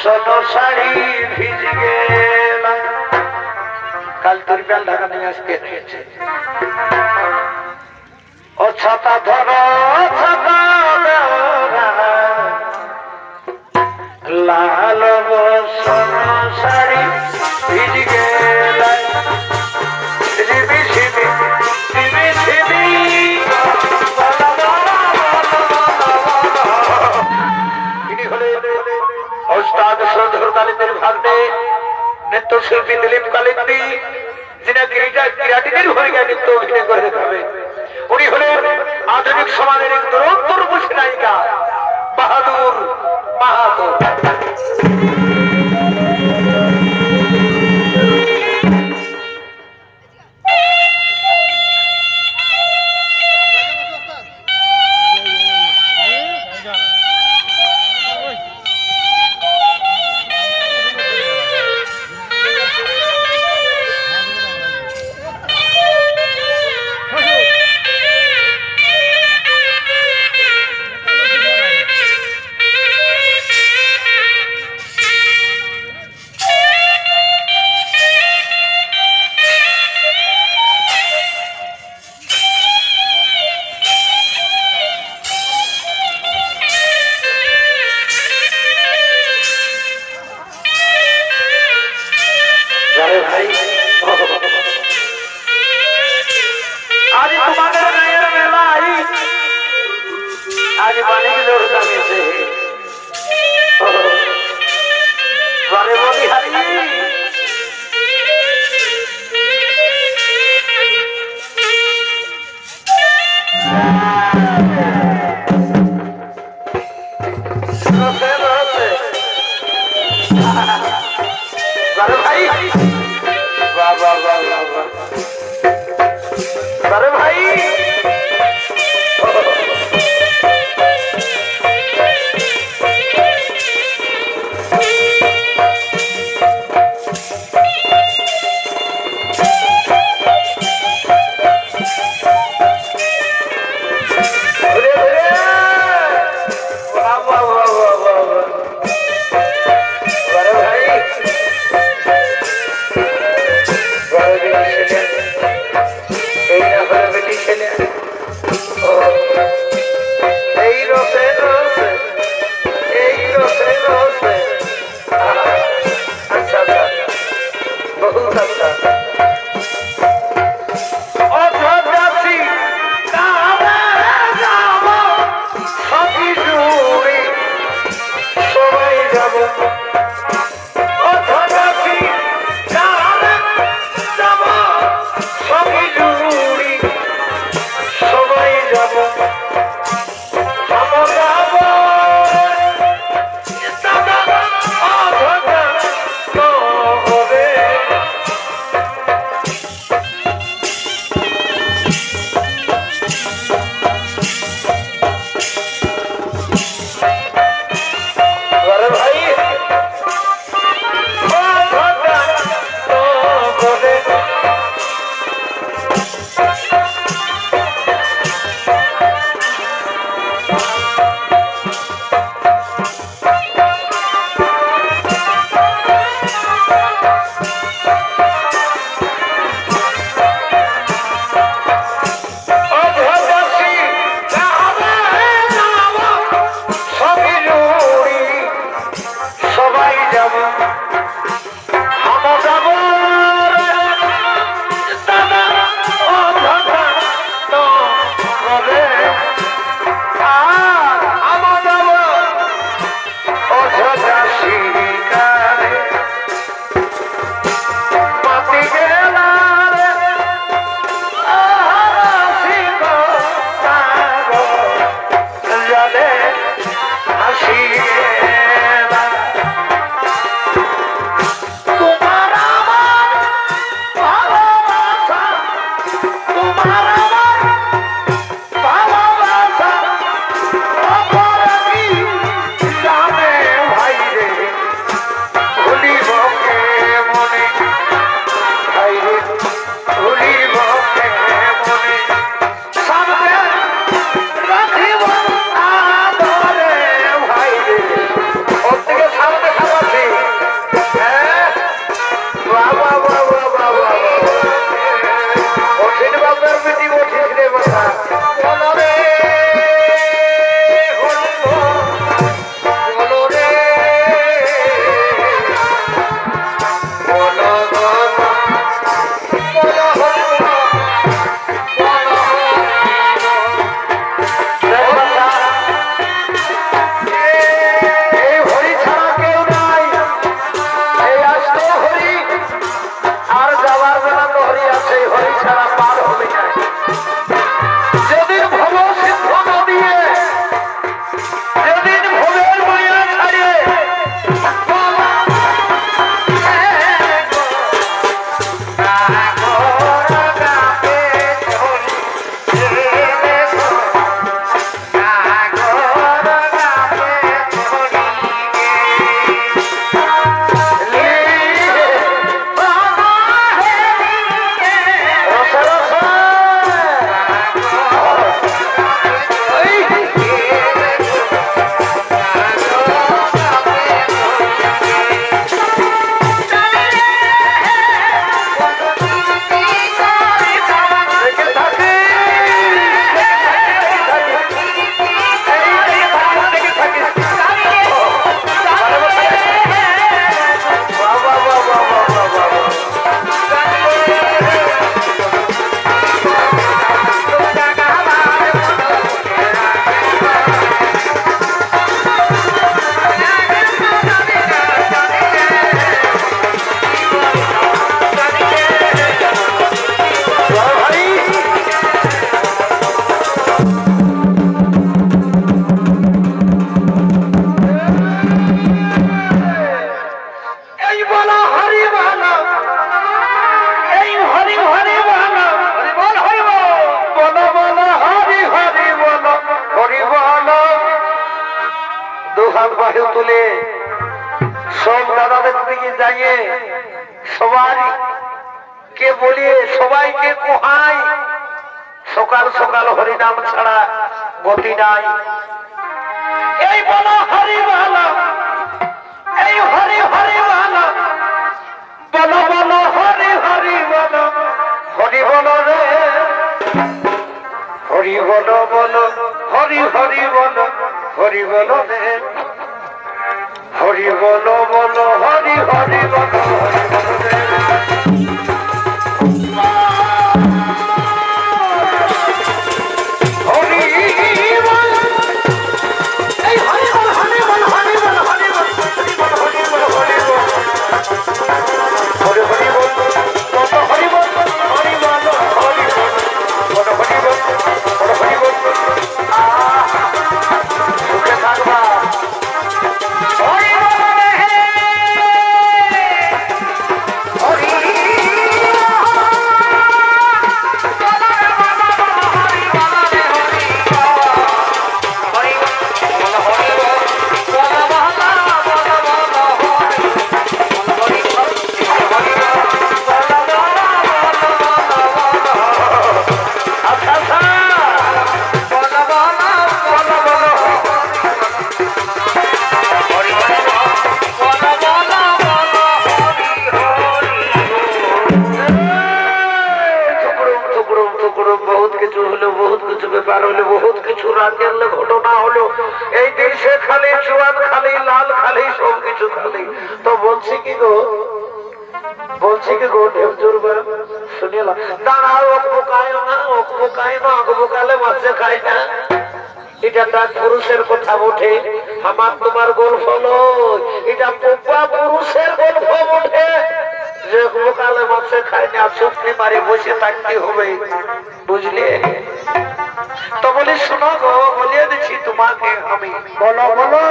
सोनो साड़ी भिज गेला कल তোর বেল ঢাকা নিয়ে আসতে নিয়েছে ও ছাতা ধরো ছাতা লাল সোনো সাड़ी भिज गेला রিবি ছিবি রিবি ছিবি उस्ताद श्रद्धेय कालिंदी भाग्ने नृत्य शिल्पी दिलीप कालिंदी जिन्हें क्रियाटिकेर भूमिका नृत्य अभिनय करे देखाबे उनी हलेन आधुनिक समाजेर एक दुरंतर मुसी नायिका बाहादुर माहातो आज पानी की जरूरत में से वारे बोली हरी वारे भाई वाह वाह वाह वाह वारे भाई হাত বায়ু তুলে সব দাদাদের দিকে যাইয়ে সবাই কে বলিয়ে সবাইকে কোহাই সকাল সকাল হরিনাম ছাড়া গতি নাই। এই বলো হরি বলো, এই হরি হরি বলো, বলো বলো হরি হরি বলো, হরি বলো রে হরি বলো বলো, হরি হরি বলো, হরি বলো রে হরি বলো বলো, হরি হরি বলো, হরি বলো রে। बहुत किछु राज्य घटना हलो देशे खाली चुआन खाली लाल खाली सब किछु खाली तो बोलছি কি গো ঢেমজুরবা শুনিলা দাঁড়াও অকবকায় না অকবকালে মাছে খায় না এটা তার পুরুষের কথা ওঠে আমার তোমার গল্প লয় এটা পোপা পুরুষের গল্প ওঠে যে অকবকালে মাছে খায় না চুপটি মারি বসে থাকতে হবে বুঝলে তো বলি শোনো গো বলিয়ে দিচ্ছি তোমাকে আমি বলো বলো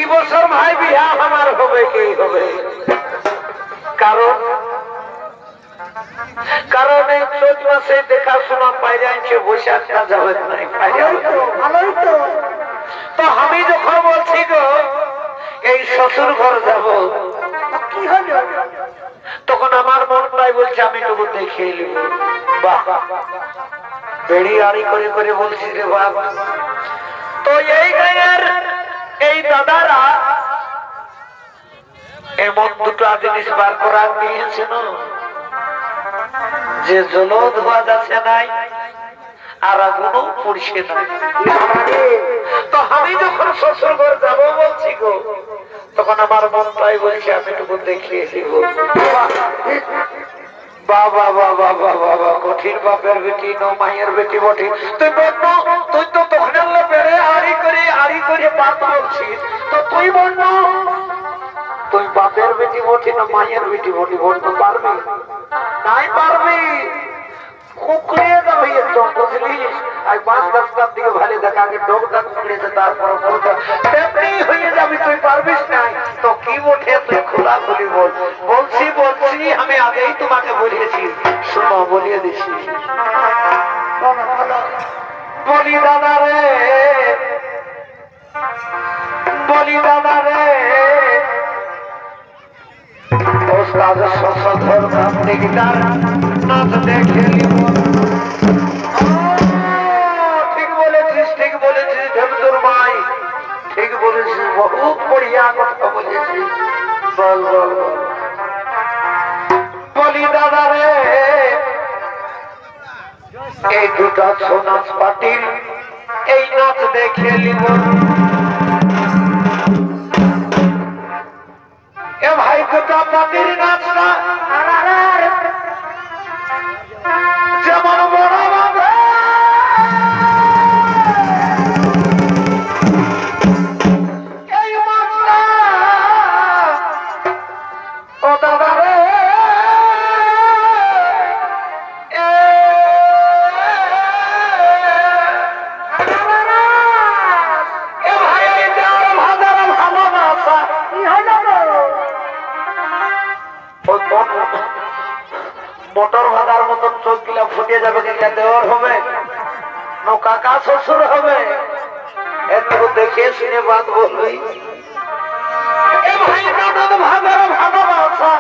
এই বছর ভাই বিয়া আমার হবে কি হবে কারণ এই চোদ্দ মাসে দেখাশোনা পাই যাচ্ছে বসে আসা যাবে না ভালোই তো আমি যখন বলছি গো এই শ্বশুর ঘর যাব কি হলো তখন আমার মনটাই বলছে আমি তবু দেখিয়ে নিব বাহ বেড়ি আড়ি করে করে বলছি রে বাবা তো এই গায়ের এই দাদারা এমন দুটো জিনিস বার করার দিয়েছে না যে জল ধোয়া যাচ্ছে নাই আর আগুনও পড়ছে না তো আমি যখন শ্বশুর ঘর যাবো বলছি গো তখন আমার মনটাই বলছে আমি টুকু দেখিয়ে দিব বাবা বাবা বাবা কঠিন বাপের বেটি নো মায়ের বেটি বটি তুই বলতো তুই তো তখন বেড়ে আড়ি করে বাপ বলছিস তো তুই বলতো তুই বাপের বেটি বটি না মায়ের বেটি বটি বলতে পারবি নাই পারবি কুকড়িয়ে যাবি একদম বুঝলিস আর 5-10টার দিকে ভালো দেখা আগে ডোকটা কুকড়িয়েছে তারপর বলতে তেমনি হয়ে যাবি তুই পারবিস নাই তো কি বটে তুই খোলাখুলি বল বলছি আমি আগেই তোমাকে বলিয়েছি শোনো বলিয়ে দিচ্ছি বলি দাদা রে ওস্তাদ সশধর সামনে গিটার নাচ দেখে ঠিক বলেছিস ঢেমজুর ভাই ঠিক বলেছিস বহুত বড়িয়া কথা বলেছিস বল বলি দাদা রে এই দুটা নাচ পার্টির এই নাচ দেখে নিব এ ভাই দুটা পার্টির নাচটা যেমন বড় বাবা এই মাছটা ও দাদা রে মোটর ভাগার মতন চোখ গিলা ফুটে যাবে কিনা দেওয়ার হবে কাকা শ্বশুর হবে একটু দেখে শুনে বাদ বলবি। এ ভাই ননদ ভাবের ভালোবাসা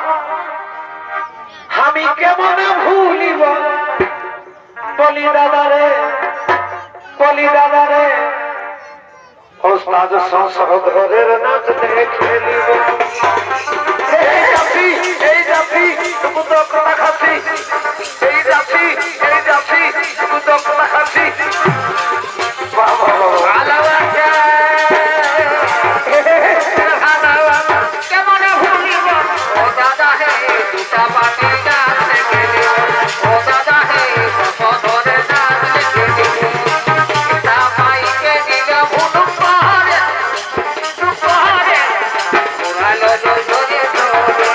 আমি কেমনে ভুলিব, বলি দাদা রে, বলি দাদা রে, ওস্তাদ সংসদের নাচ দেখে নিব। এই জাতি, এই জাতি, তুমি তো কথা খাচ্ছি, এই জাতি, এই জাতি, তুমি তো কথা খাচ্ছি। বাবা কেমনে ভুলিব ও দাদা হে দুটা পাটি গাছ দেখে নিব, ও দাদা হে পথরে নাচ দেখে নিব, তা পাইকে দিলে ভুলু পাহাড়ে পাহাড়ে উড়ালো ধরে ধরে,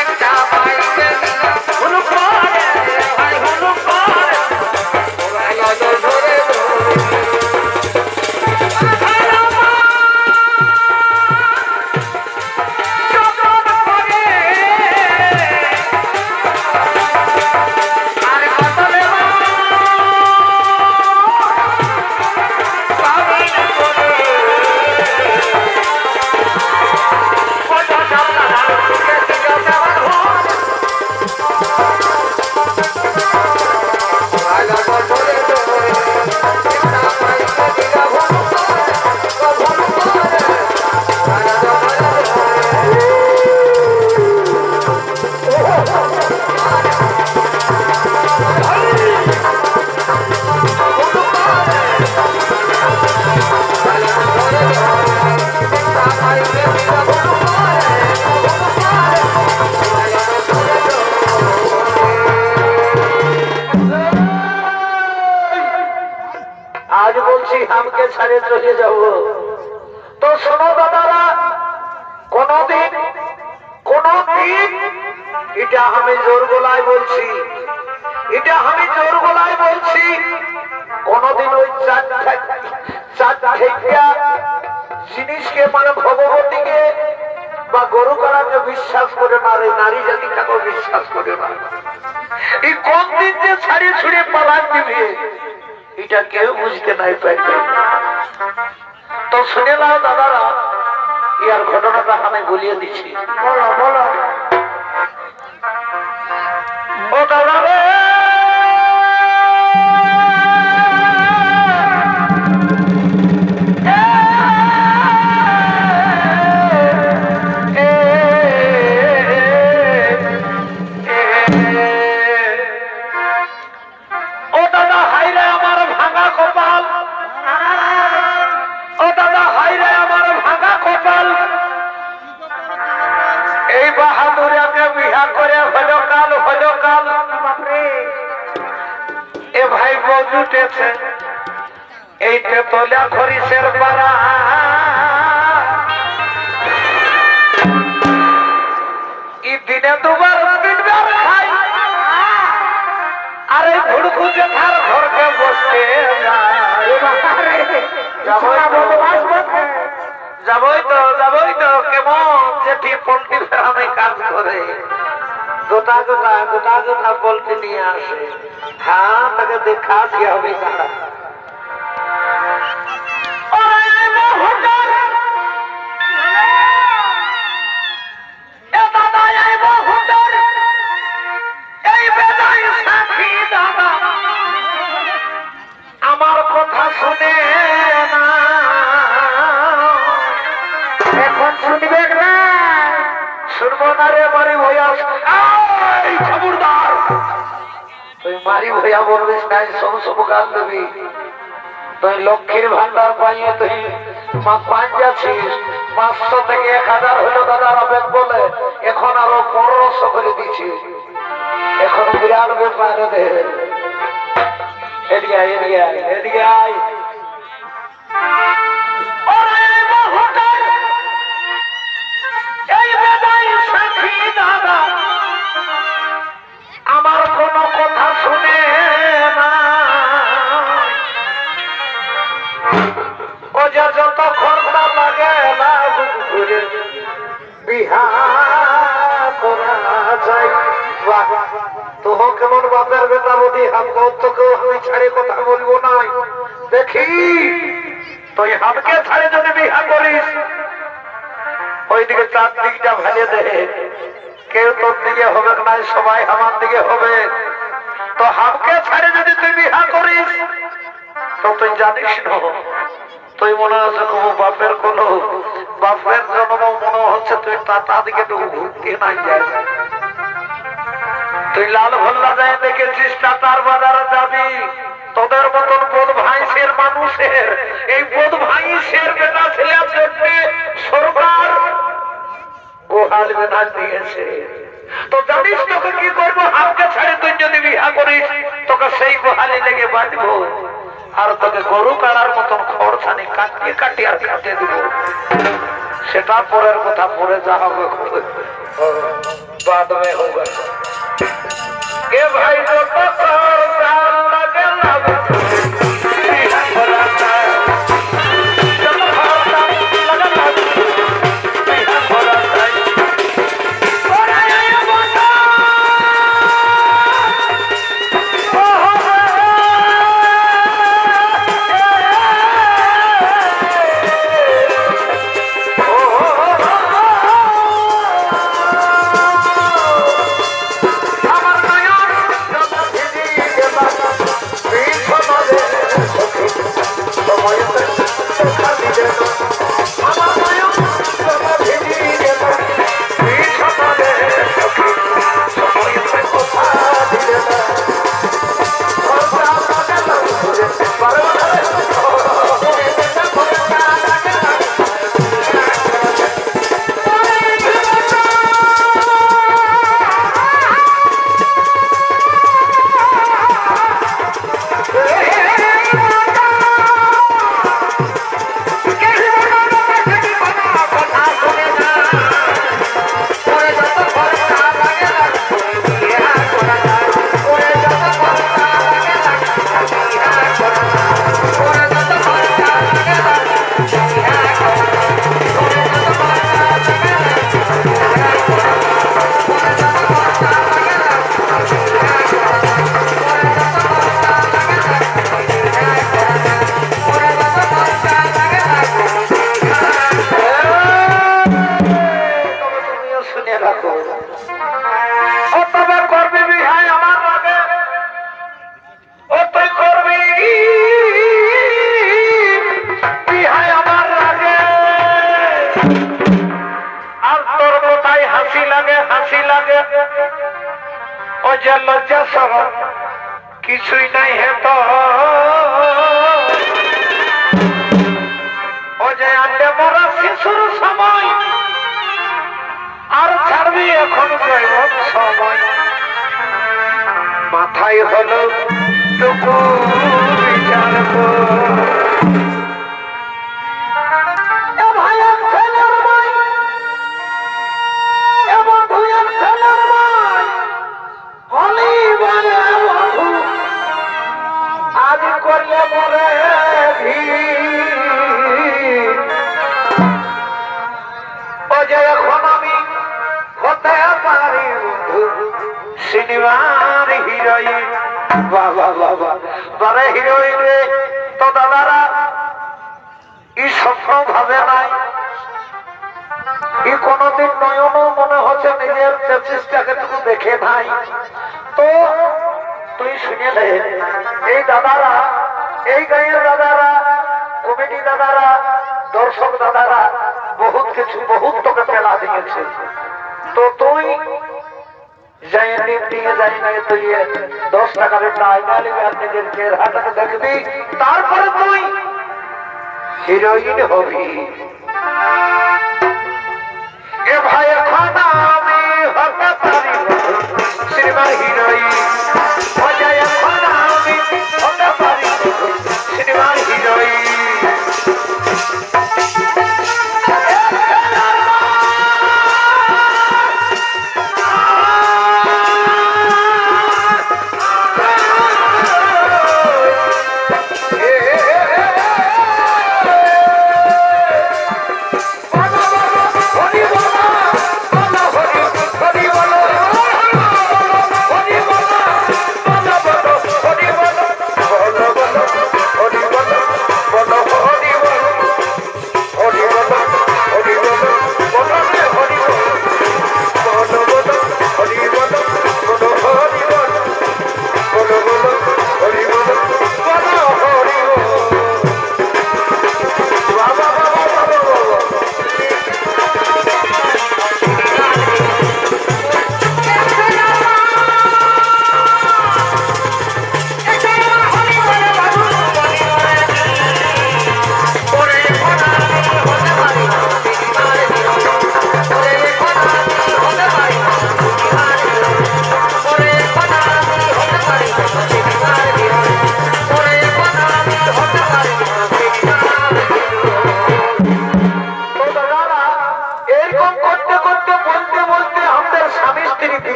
একটা পাইকে দিলে ভুলু পাহাড়ে ভাই ভুলু পাহাড়ে উড়ালো ধরে ধরে। আজ বলছি আমাকে ছাড়ে চলে যাব, তো শোনো দাদারা, কোনদিন কোনদিন, এটা আমি জোর গলায় বলছি, এটা আমি জোর গলায় বলছি, কোনদিন ওই চারটা জিনিসকে মানে ভগবতীকে বা গরু কারাকে বিশ্বাস করে না, রে নারী জাতিটাকেও বিশ্বাস করে না। এই কোন দিন যে ছাড়িয়ে ছুড়ে পালান দিবে এটা কেউ বুঝতে নাই পারবে। তো শুনে নাও দাদারা, ইয়ার ঘটনাটা আমি বলিয়ে দিচ্ছি। বলো বলো। ও দাদা রে, এই বাহাদুরাকে বিহা করে হলো কাল, হলো কাল, এ ভাই বউ জুটেছে এই তেতলা খরিসের পাড়া, ই দিনে দুবার তিনবার খাই, আর এই ভুড়কু জেঠার ঘরকে বসতে যাবই তো, যাবই তো, কেমন জেঠি পোল্ট্রি ফার্মে কাজ করে, গোটা গোটা গোটা গোটা পোল্ট্রি নিয়ে আসে। হ্যাঁ, তাকে দেখা দিয়ে হবে কারা। আমার কথা শুনে না, এখন শুনবে না, শুনবো না রে মারি ভইয়া, খবরদার তুই মারি ভইয়া বলবিস নাই, সব সব গান দেবি, তুই লক্ষ্মীর ভান্ডার পাইয়ে তুই পাঁচ যাচ্ছিস, 500 থেকে 1000 হলো দাদার অবেগ বলে, এখন আরো 1500 করে দিচ্ছি, এখন বিরাট ব্যাপার দে। এদিকে আয়, এদিকে আয়, এদিকে আয়। আমার কোন কথা শুনে না, ও যে যত খরচা লাগে না বিহা করা যায়। তো কেমন বাপের বেটা বলি, তোকেও আমি ছাড়ে কথা বলবো না। দেখি তুই হামকে ছাড়ে যদি বিহা করিস ওইদিকে চারদিকটা ভালে দে, কেউ তোর দিকে হবে না, সবাই আমার দিকে হবে। তো হামকে ছাড়ে যদি তুই বিহা করিস তো তুই জানিস না, তুই মনে হচ্ছে কোনো বাপের কোনো বাপের জন্ম মনে হচ্ছে তুই তাদিকে ঘুরতে নাই যায়। তুই লাল ভল্লা যায় দেখেছিস টাটার বাজারে যাবি, তোদের মতন বোধ ভাইসের মানুষের এই বোধ ভাইসের বেটা ছেলের জন্য সরকার গোহাল বেনা দিয়েছে। তো জানিস তোকে কি করবো, হামকে ছাড়ে তুই যদি বিহা করিস তোকে সেই গোহালে লেগে বাঁধবো আর তোকে গরু কাটার মতন খড়ছানি কাটিয়ে কাটিয়ে আর কাটিয়ে দিব। সেটা পরের কথা, পরে যা হবে বাদমে হবে। এ ভাই যত লাগে লাগে কিছুই নাই হেত ও যে আনতে মরা শিশুর সময় আর ছাড়বি এখন জৈব সময়। মাথায় হলো টুকু বিচার সিনেমার হিরোইন। বাবা বাবা বারে হিরোইন রে, তো দাদারা এই স্বপ্ন ভাবে নাই, এই কোনদিন নয়নও মনে হচ্ছে নিজের চেষ্টাকে টুকু দেখে নাই। তো তুই শুনেলে এই দাদারা, এই গাঁয়ের দাদারা, কমিটি দাদারা, দর্শক দাদারা বহুত কিছু বহুত তোকে পেলা দিয়েছে। তো তুই তুই 10 টাকার একটা আয়না নিবি আর নিজের চেহারাটাকে দেখবি, তারপরে তুই হিরোইন হবি। এ ভাই এখন আমি হতে পারি সিনেমার হিরোইন, এখন আমি হতে পারি সিনেমার হিরোইন। বলো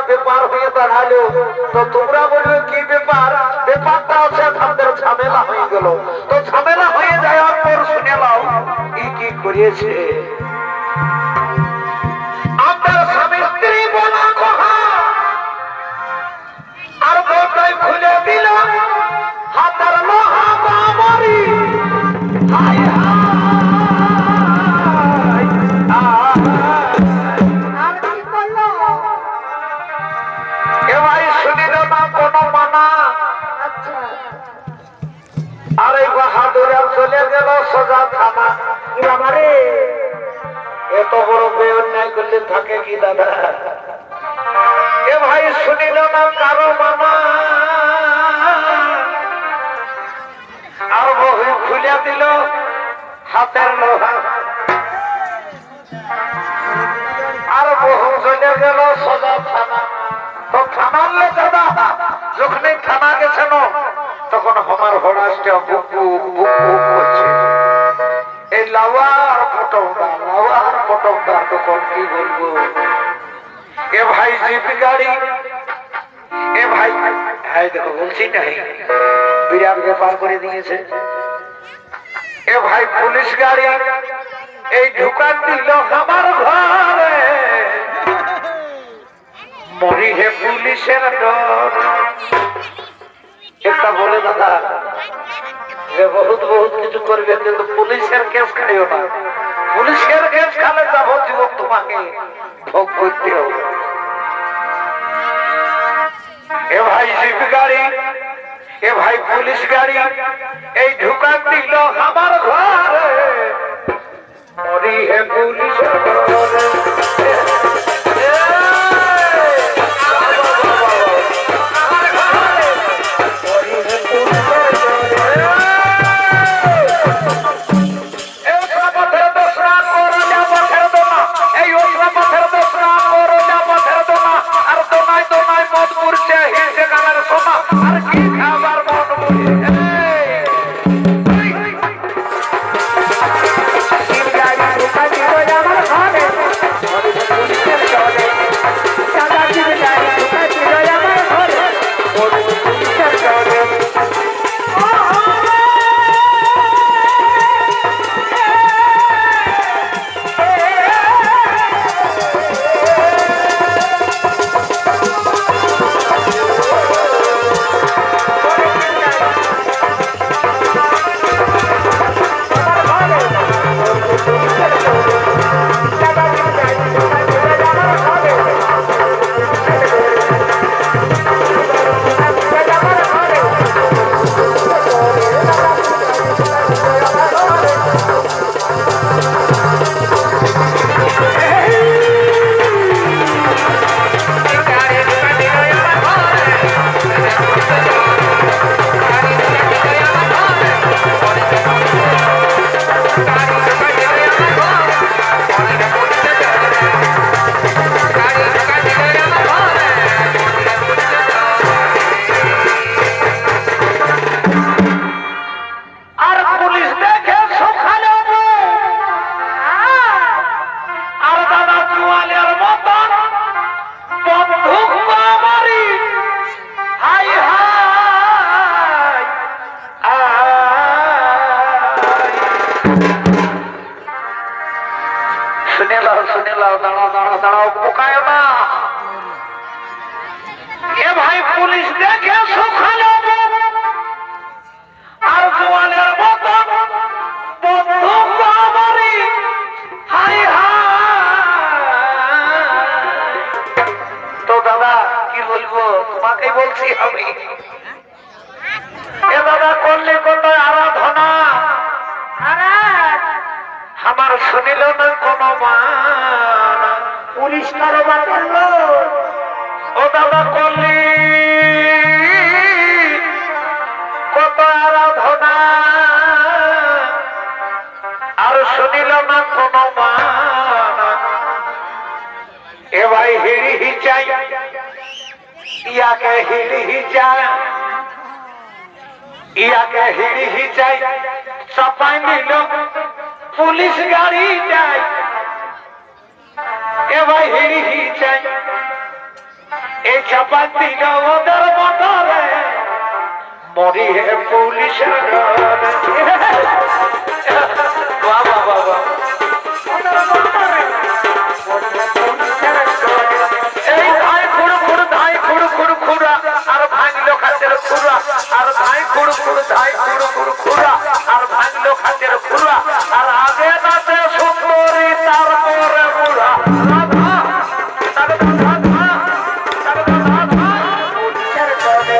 ব্যাপার হয়ে দাঁড়ালো, তো তোমরা বলবে কি ব্যাপার? ব্যাপারটা আছে আমাদের ঝামেলা হয়ে গেল। তো ঝামেলা হয়ে যাওয়ার পর শুনে নাও কি করিয়েছে। আপনার স্বামী স্ত্রী বলা কথা আর বউটাই খুলে দিল হাতের লোহা বামারি। হায় হায় আর কি করলো? এ ভাই শুনিল না কোনো মানা। আচ্ছা, আর এই বাহাদুরা চলে গেল সোজা থানা। কি বাবা রে? এত বড় বেঅন্যায় করলে থাকে কি দাদা? এ ভাই শুনিল না কারো মানা, আর বহু খুলে দিল হাতের লোহা। আর বহু চলে গেল সোজা থানা। তো থানার লোক দাদা যখনই থানা গেছেন তখন আমার হরাসটা বুক বুক বুক বুক করছে। এই লাওয়ার পটমটা তখন কি বলবো। এ ভাই জিপ গাড়ি, এ ভাই হ্যাঁ দেখো বলছি নাই বিরাট ব্যাপার করে দিয়েছে। এ ভাই পুলিশ গাড়ি এই ঢুকান দিল আমার ঘরে। মরি হে পুলিশের ডর। একটা বলে দাদা যে বহুত বহুত কিছু করবে কিন্তু পুলিশের কেস খাইও না। পুলিশের কেস খালে যাবজ্জীবন তোমাকে ভোগ করতে হবে। এ ভাই জিপ গাড়ি, এ ভাই পুলিশ গাড়ি এই ঢুকান দিল আমার ঘরে। মরি হে পুলিশের ডরে। দাঁড়াও পোকায় না। এ ভাই পুলিশ দেখে সুখালো আর জোয়ানের মতন বন্দুক বাবারি। Hi hi. তো দাদা কি বলবো, তোমাকেই বলছি আমি। এ দাদা করলে কোন আরাধনা আমার শুনিল না কোনো মান। পুলিশ কারবার করলো। ও দাদা করলি কত আরাধনা আর শুনিল না কোনো মান। এ ভাই হিড়ি হিচাই ইয়াকে হিড়ি হিচাই, ইয়াকে হিড়ি হিচাই চাপাই দিল পুলিশ গাড়ি যাই। এ ভাই হিড়ি হিচাই এই চাপা দিল ওদের মোটরে মরি হে পুলিশের বাবা বাবা এই ধাই খুড় খুড় ধাই খুড় খুড় খুড়া আর ভাঙলো খাতের খুড়া আর ধাই খুড় খুড় ধাই খুড় খুড় খুড়া আর ভাঙলো খাতের খুড়া আর আগে নাচে সুন্দরী তারপরে বুড়া রাধা তার রাধা তার রাধা পুলিশের করে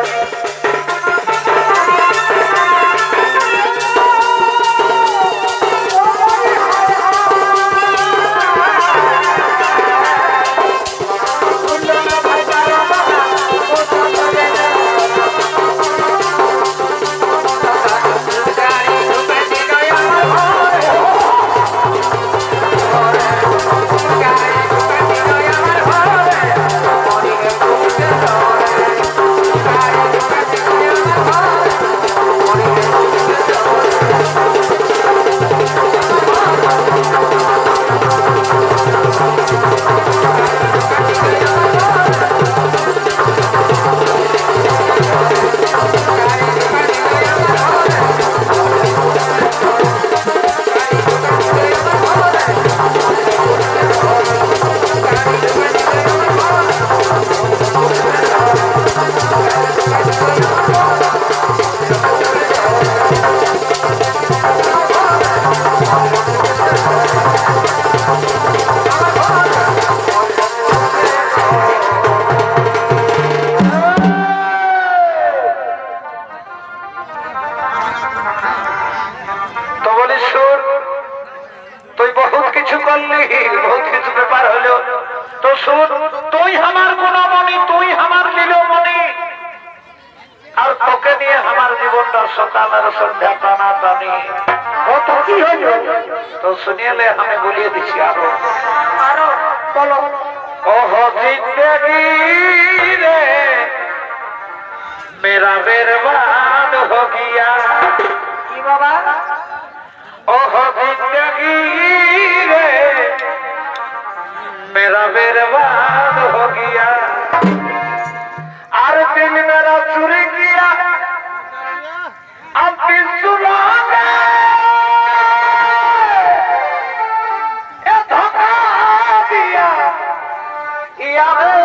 তুই বহুত কিছু করলি বহুত কিছু ব্যাপার হলো তো শুন তুই আমার গুণমণি তুই আমার লীলমণি আর তোকে নিয়ে আমার জীবনটা সকালের সন্ধ্যা টানা টানি কত কি হইল তো শুনিলে আমি বলিয়ে দিচ্ছি আরো আরো বলো ওহ জিন্দগি রে मेरा बर्बाद हो गया কি বাবা ओह जिंदगी रे मेरा बर्बाद हो गया और दिल मेरा चुर गया अब भी सुना धोखा दिया यार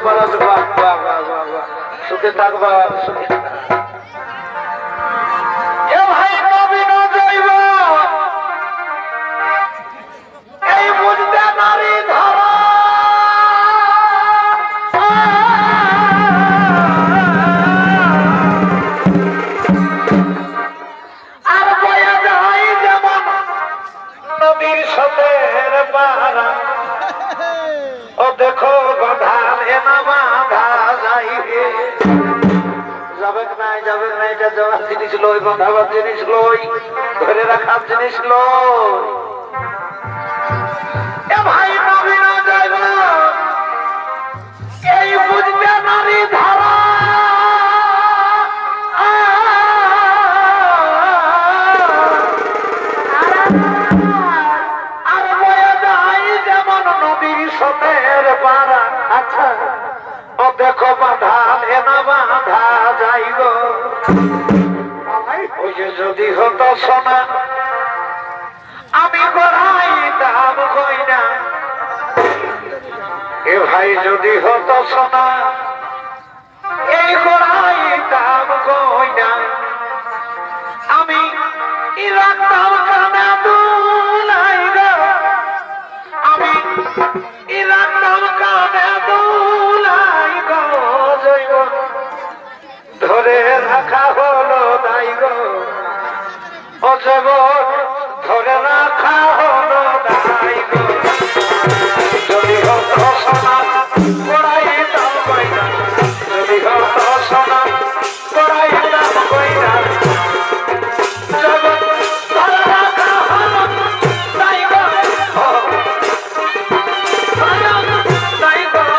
মহারাজ বাহ বাহ বাহ বাহ বাহ সুখে থাকবা সুখে এ ভাই নবীন জৈব এই বুঝতে নারী ধরা আর বয়ে যায় যেমন নদীর সতের পারা ও দেখো বাধা না বাধা যাইবে যাবে না এটা যাওয়ার জিনিস লই বাঁধাবার জিনিস লই ধরে রাখার জিনিস লই এ ভাই নবীন যাইব এই বুঝবে নারী ধারা আর বয়ে যায় যেমন নদীর সতের পারা আচ্ছা ও দেখো বাধা না বাধা যাইব ওই যে যদি হতো সোনা আমি গড়াই দাম কই না এ ভাই যদি হতো সোনা এই গড়াই দাম কই না আমি রাখতাম কানে দুলাই গো আমি রাখতাম কানে দুলাই গো জৈব ধরে রাখা হলো দাই গো ও জগৎ ধরে রাখা হলো দাই গো যদি হতো সোনা গোড়াই দাম কই না যদি হতো সোনা গোড়াই দাম কই না জগৎ ধরে রাখা হলো দাই গো দাই গো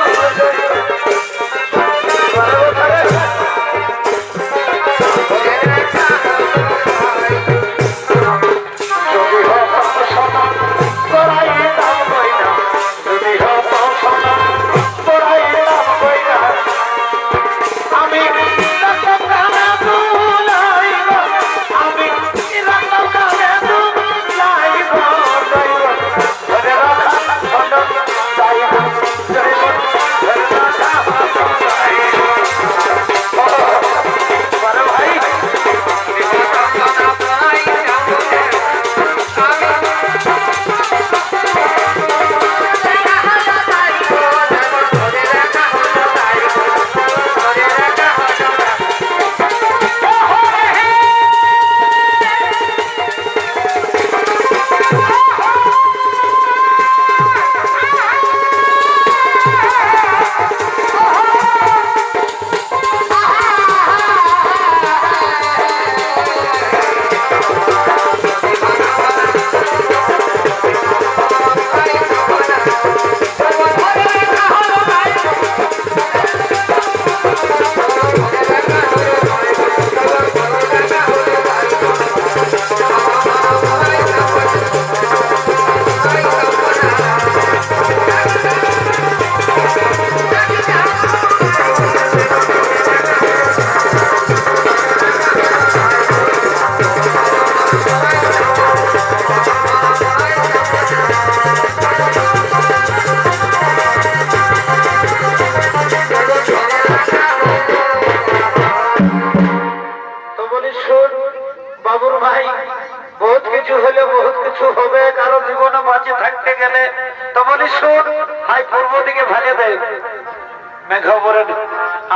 বাবুর ভাই বহুত কিছু হলে বহুত কিছু হবে কারো জীবনে বাঁচে থাকতে গেলে তো বলি শুন হাই পূর্ব দিকে ভালে দেয় মেঘবরে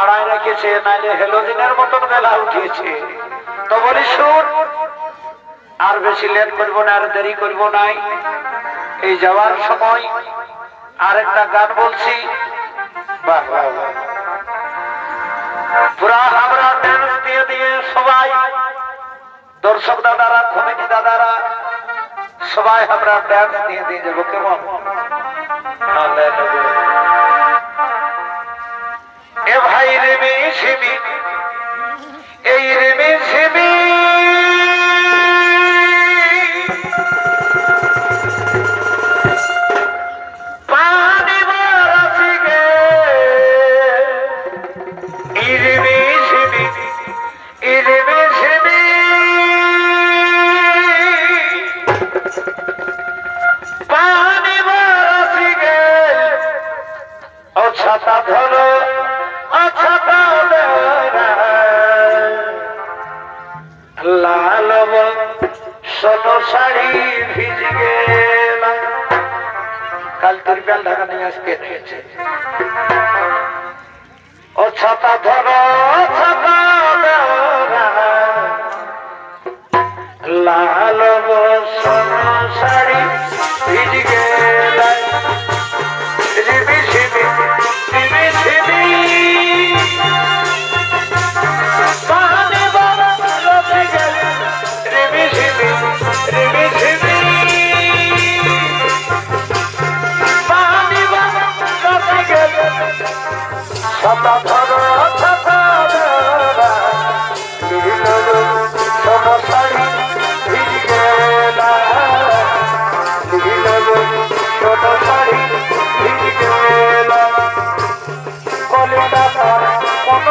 আড়াই রেখেছে নাইলে হেলোজিনের মতন বেলা উঠিয়েছে তো বলি শুন আর বেশি লেট করবো না আর দেরি করবো নাই এই যাওয়ার সময় আর একটা গান বলছি বাহ বাহ বাহ পুরা আমরা ড্যান্স দিয়ে দিয়ে সবাই দর্শক দাদারা কমিটি দাদারা সবাই আমরা ড্যান্স দিয়ে দিয়ে যাবো কেমন এ ভাই রেমি ঝিমি এই রেমি ঝিমি পানি বরসি গে এই রেমি ঝিমি এই রেমি ঝিমি পানি বরসি গে ও ছাতা ধরো প্যাল ঢাকা নিয়ে আজকে এসেছে। ও ছাতা ধরো ছাতা ধরো, লাল বসন শাড়ি ভিজ গেলা, রিবি ঝিবি রিবি ঝিবি, পানি বাবা রবি গেল, রিবি ঝিবি রিবি ঝিবি, পানি বাবা রবি গেল, ছাতা ধরো ছাতা ধরো, ছোট শাড়ি ভিজ গেলা, ছোট শাড়ি ভিজ গেলা, কলিতা কোন